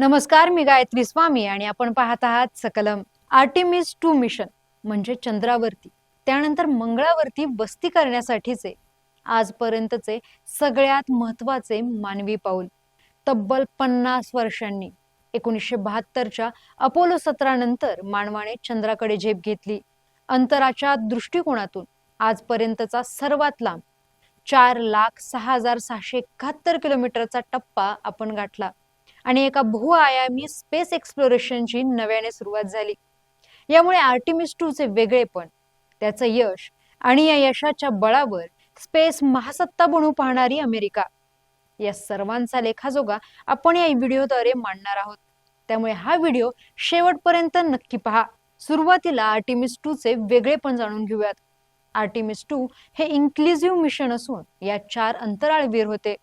नमस्कार, मी गायत्री स्वामी आणि आपण पाहत आहात सकलम. आर्टिमिस 2 मिशन म्हणजे चंद्रावरती त्यानंतर मंगळावरती वस्ती करण्यासाठीचे आजपर्यंतचे सगळ्यात महत्वाचे मानवी पाऊल. तब्बल 50 वर्षांनी 1972च्या अपोलो 17 नंतर मानवाने चंद्राकडे झेप घेतली. अंतराच्या दृष्टिकोनातून आजपर्यंतचा सर्वात लांब 4,06,671 किलोमीटरचा टप्पा आपण गाठला आणि एका बहुआयामी स्पेस एक्सप्लोरेशनची नव्याने सुरुवात झाली. यामुळे आर्टिमिस 2 चे वेगळेपण, त्याचं यश आणि या यशाच्या बळावर स्पेस महासत्ता बनू पाहणारी अमेरिका, या सर्वांचा लेखाजोगा आपण या व्हिडिओद्वारे मांडणार आहोत. त्यामुळे हा व्हिडिओ शेवटपर्यंत नक्की पहा. सुरुवातीला आर्टिमिस 2 चे वेगळेपण जाणून घेऊयात. आर्टिमिस 2 हे इन्क्लुझिव्ह मिशन असून यात 4 अंतराळवीर होते.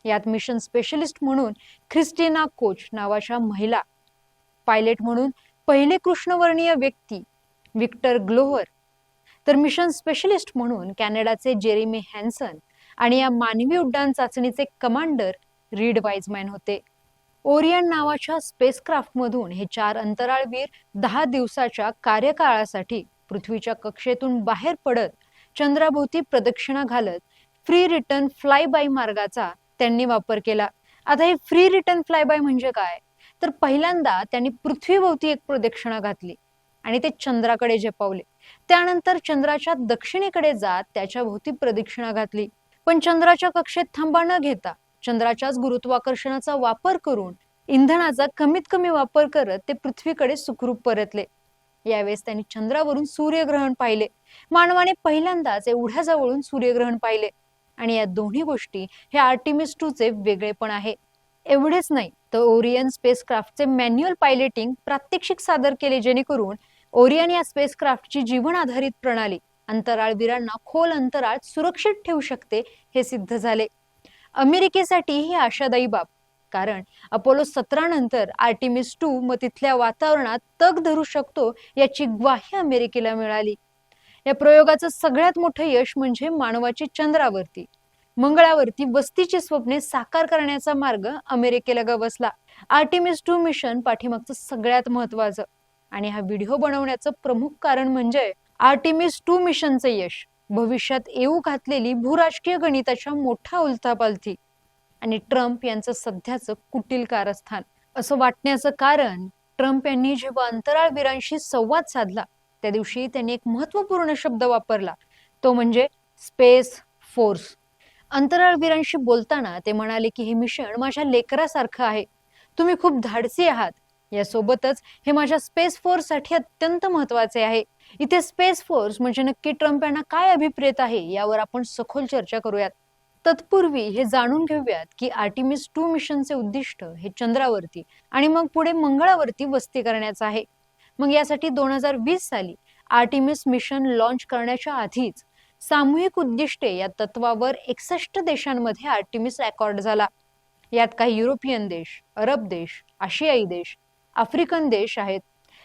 यात मिशन स्पेशलिस्ट म्हणून ख्रिस्टिना कोच नावाच्या महिला, पायलट म्हणून पहिले कृष्णवर्णीय व्यक्ती विक्टर ग्लोव्हर, तर मिशन स्पेशलिस्ट म्हणून कॅनडाचे जेरेमी हॅन्सन आणि या मानवी उड्डाण चाचणीचे कमांडर रीड वाइजमॅन होते. ओरियन नावाच्या स्पेसक्राफ्ट मधून हे 4 अंतराळवीर 10 दिवसाच्या कार्यकाळासाठी पृथ्वीच्या कक्षेतून बाहेर पडत चंद्राभोवती प्रदक्षिणा घालत फ्री रिटर्न फ्लाय बाय मार्गाचा त्यांनी वापर केला. आता हे फ्री रिटर्न फ्लाय बाय म्हणजे काय, तर पहिल्यांदा त्यांनी पृथ्वीभोवती एक प्रदक्षिणा घातली आणि ते चंद्राकडे झेपावले. त्यानंतर चंद्राच्या दक्षिणेकडे जात त्याच्या भोवती प्रदक्षिणा घातली. पण चंद्राच्या कक्षेत थांबा न घेता चंद्राच्याच गुरुत्वाकर्षणाचा वापर करून इंधनाचा कमीत कमी वापर करत ते पृथ्वीकडे सुखरूप परतले. यावेळेस त्यांनी चंद्रावरून सूर्यग्रहण पाहिले. मानवाने पहिल्यांदाच एवढ्या जवळून सूर्यग्रहण पाहिले आणि या दोन्ही गोष्टी हे आर्टिमिस 2 चे वेगळेपण आहे. एवढेच नाही तर ओरियन स्पेसक्राफ्टचे मॅन्युअल पायलटिंग प्रात्यक्षिक सादर केले, जेणेकरून ओरियन या स्पेसक्राफ्टची जीवन आधारित प्रणाली अंतराळवीरांना खोल अंतराळात सुरक्षित ठेवू शकते हे सिद्ध झाले. अमेरिकेसाठी ही आशादायी बाब, कारण अपोलो 17 नंतर आर्टिमिस 2 मग तिथल्या वातावरणात तग धरू शकतो याची ग्वाही अमेरिकेला मिळाली. या प्रयोगाचं सगळ्यात मोठं यश म्हणजे मानवाची चंद्रावरती, मंगळावरती वस्तीची स्वप्ने साकार करण्याचा मार्ग अमेरिकेला गवसला. आर्टिमिस 2 मिशन पाठीमागचं सगळ्यात महत्वाचं आणि हा व्हिडिओ बनवण्याचं प्रमुख कारण म्हणजे आर्टिमिस 2 मिशनचं यश भविष्यात येऊ घातलेली भूराजकीय गणिताच्या मोठा उलथापालथी आणि ट्रम्प यांचं सध्याचं कुटील कारस्थान. असं वाटण्याचं कारण, ट्रम्प यांनी जेव्हा अंतराळवीरांशी संवाद साधला त्या दिवशी त्यांनी एक महत्वपूर्ण शब्द वापरला, तो म्हणजे स्पेस फोर्स. अंतराळवीरांशी बोलताना ते म्हणाले की हे मिशन माझ्या लेकरासारखं आहे, तुम्ही खूप धाडसी आहात, यासोबतच हे माझ्या स्पेस फोर्स साठी अत्यंत महत्वाचे आहे. इथे स्पेस फोर्स म्हणजे नक्की ट्रम्प यांना काय अभिप्रेत आहे यावर आपण सखोल चर्चा करूयात. तत्पूर्वी हे जाणून घेऊयात की आर्टिमिस 2 मिशनचे उद्दिष्ट हे चंद्रावरती आणि मग पुढे मंगळावरती वस्ती करण्याचं आहे. मग यासाठी 2020 साली आर्टिमिस मिशन लॉन्च करण्याच्या आधीच सामूहिक उद्दिष्टे या तत्वावर 61 देशांमध्ये आर्टिमिस अकॉर्ड झाला. यात काही युरोपियन देश, अरब देश, आशियाई देश, आफ्रिकन देश आहेत.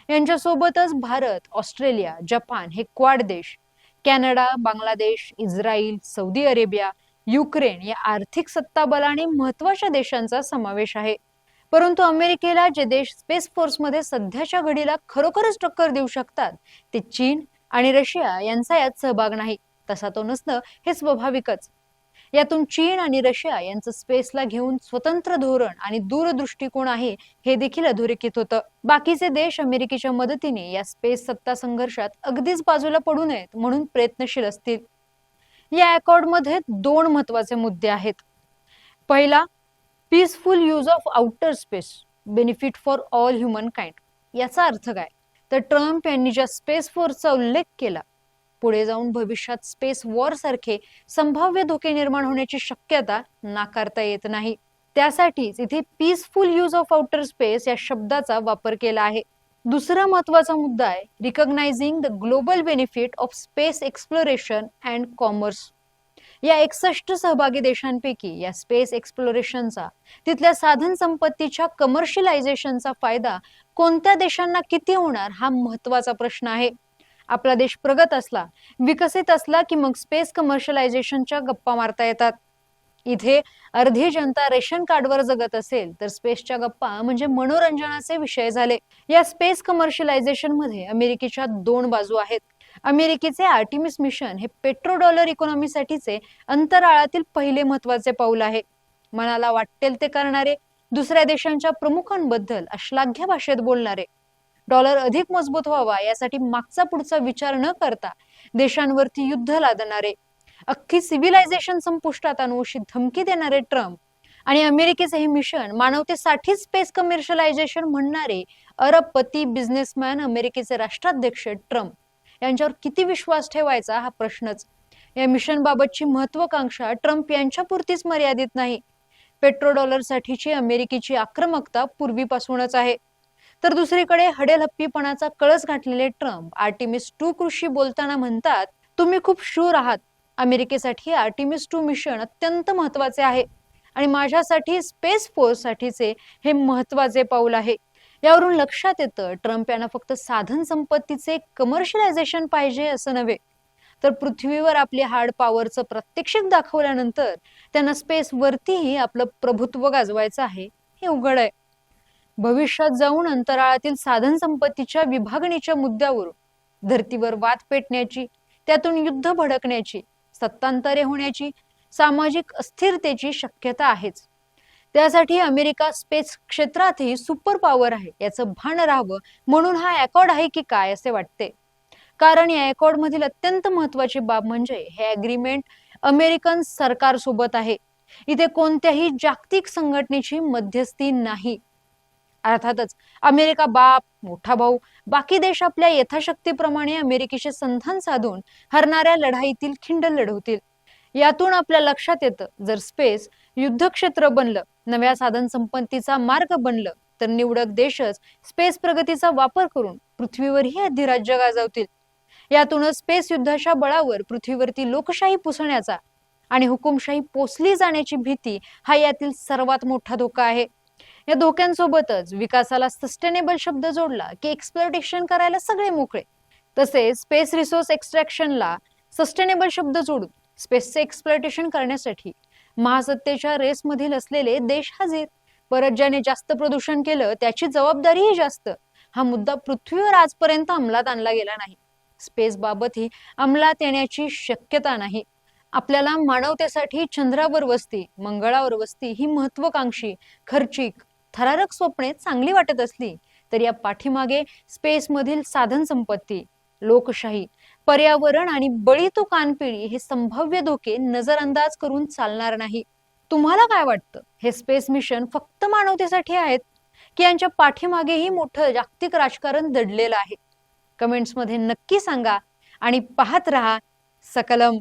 यांच्यासोबतच भारत, ऑस्ट्रेलिया, जपान हे क्वाड देश, Canada, Bangladesh, Israel, Saudi Arabia, Ukraine या आर्थिक सत्ताबलाने महत्वाच्या देशांचा समावेश आहे. परंतु अमेरिकेला जे देश स्पेस फोर्स मध्ये सध्याच्या घडीला खरोखरच टक्कर देऊ शकतात ते चीन आणि रशिया यांचा यात सहभाग नाही. तसा तो नसणं हे स्वाभाविकच. यातून चीन आणि रशिया यांचं स्पेसला घेऊन स्वतंत्र धोरण आणि दूरदृष्टिकोन आहे हे देखील अधोरेखित होतं. बाकीचे देश अमेरिकेच्या मदतीने या स्पेस सत्ता संघर्षात अगदीच बाजूला पडू नयेत म्हणून प्रयत्नशील असतील. या अकॉर्ड मध्ये 2 महत्वाचे मुद्दे आहेत. पहिला, peaceful use of outer space, benefit for all human kind. याचा अर्थ काय, तर ट्रम्प यांनी ज्या स्पेस फोर्सचा उल्लेख केला, पुढे जाऊन भविष्यात स्पेस वॉर सारखे संभाव्य धोके निर्माण होण्याची शक्यता नाकारता येत नाही. त्यासाठीच इथे peaceful use of outer space या शब्दाचा वापर केला आहे. दुसरा महत्वाचा मुद्दा आहे recognising the global benefit of space exploration and commerce. या 61 सहभागी देशांपैकी या स्पेस एक्सप्लोरेशनचा, तिथल्या साधन संपत्तीच्या कमर्शियलायझेशनचा फायदा कोणत्या देशांना किती होणार हा महत्वाचा प्रश्न आहे. आपला देश प्रगत असला, विकसित असला की मग स्पेस कमर्शियलायझेशनच्या गप्पा मारता येतात. इथे अर्धी जनता रेशन कार्डवर जगत असेल तर स्पेसच्या गप्पा म्हणजे मनोरंजनाचे विषय झाले. या स्पेस कमर्शियलायझेशन मध्ये अमेरिकेच्या दोन बाजू आहेत. अमेरिकेचे आर्टिमिस मिशन हे पेट्रो डॉलर इकॉनॉमीसाठीचे अंतराळातील पहिले महत्वाचे पाऊल आहे. मनाला वाटेल ते करणारे, दुसऱ्या देशांच्या प्रमुखांबद्दल अश्लाघ्य भाषेत बोलणारे, डॉलर अधिक मजबूत व्हावा यासाठी मागचा पुढचा विचार न करता देशांवरती युद्ध लादणारे, अख्खी सिव्हिलायझेशन संपुष्टात आणू अशी धमकी देणारे ट्रम्प आणि अमेरिकेचे हे मिशन मानवतेसाठीच स्पेस कमर्शियलायझेशन म्हणणारे अरबपती बिझनेसमॅन अमेरिकेचे राष्ट्राध्यक्ष ट्रम्प यांच्यावर किती विश्वास ठेवायचा हा प्रश्नच. या मिशन बाबतची महत्वाकांक्षा ट्रम्प यांच्यापुरतीच मर्यादित नाही. पेट्रो डॉलर साठीची अमेरिकेची आक्रमकता पूर्वीपासूनच आहे. तर दुसरीकडे हडेलहप्पीपणाचा कळस घातलेले ट्रम्प आर्टिमिस 2 कृषी बोलताना म्हणतात, तुम्ही खूप शूर आहात. अमेरिकेसाठी आर्टिमिस 2 मिशन अत्यंत महत्वाचे आहे आणि माझ्यासाठी स्पेस फोर्स साठीचे हे महत्वाचे पाऊल आहे. यावरून लक्षात येतं ट्रम्प यांना फक्त साधन संपत्तीचे कमर्शियलायझेशन पाहिजे असं नव्हे, तर पृथ्वीवर आपली हार्ड पॉवरचं प्रात्यक्षिक दाखवल्यानंतर त्यांना स्पेस वरतीही आपलं प्रभुत्व गाजवायचं आहे हे उघड आहे. भविष्यात जाऊन अंतराळातील साधन संपत्तीच्या विभागणीच्या मुद्द्यावरून धर्तीवर वाद पेटण्याची, त्यातून युद्ध भडकण्याची, सत्तांतरे होण्याची, सामाजिक अस्थिरतेची शक्यता आहेच. त्यासाठी अमेरिका स्पेस क्षेत्रातही सुपर पॉवर आहे याचं भान राहावं म्हणून हा अकॉर्ड आहे की काय असे वाटते. कारण या अकॉर्ड मधील अत्यंत महत्वाची बाब म्हणजे हे अग्रीमेंट अमेरिकन सरकार सोबत आहे. इथे कोणत्याही जागतिक संघटनेची मध्यस्थी नाही. अर्थातच अमेरिका बाप, मोठा भाऊ, बाकी देश आपल्या यथाशक्तीप्रमाणे अमेरिकेशी संधान साधून हरणाऱ्या लढाईतील खिंड लढवतील. यातून आपल्या लक्षात येतं जर स्पेस युद्धक्षेत्र बनलं, नव्या साधन संपत्तीचा मार्ग बनलं तर निवडक देशच स्पेस प्रगतीचा वापर करून पृथ्वीवरही अधिराज्य गाजवतील. यातूनच स्पेस युद्धाच्या बळावर पृथ्वीवरती लोकशाही पुसण्याचा आणि हुकुमशाही पोचली जाण्याची भीती हा यातील सर्वात मोठा धोका आहे. या धोक्यांसोबतच विकासाला सस्टेनेबल शब्द जोडला की एक्सप्लॉयटेशन करायला सगळे मोकळे. तसेच स्पेस रिसोर्स एक्स्ट्रॅक्शनला सस्टेनेबल शब्द जोडून स्पेसचे एक्सप्लॉयटेशन करण्यासाठी महासत्तेच्या रेसमधील असलेले देश हजीर. परत ज्याने जास्त प्रदूषण केलं त्याची जबाबदारीही जास्त. हा मुद्दा पृथ्वीवर आजपर्यंत अंमलात आणला गेला नाही. स्पेस बाबतही अंमलात येण्याची शक्यता नाही. आपल्याला मानवतेसाठी चंद्रावर वस्ती, मंगळावर वस्ती ही महत्वाकांक्षी, खर्चिक, थरारक स्वप्ने चांगली वाटत असली तर या पाठीमागे स्पेस मधील साधन संपत्ती, लोकशाही, पर्यावरण आणि बळी तो कानपिळी हे संभाव्य धोके नजरअंदाज करून चालणार नाही. तुम्हाला काय वाटतं, हे स्पेस मिशन फक्त मानवतेसाठी आहेत की यांच्या पाठीमागेही मोठं जागतिक राजकारण दडलेलं आहे? कमेंट्स मध्ये नक्की सांगा आणि पाहत रहा सकलम.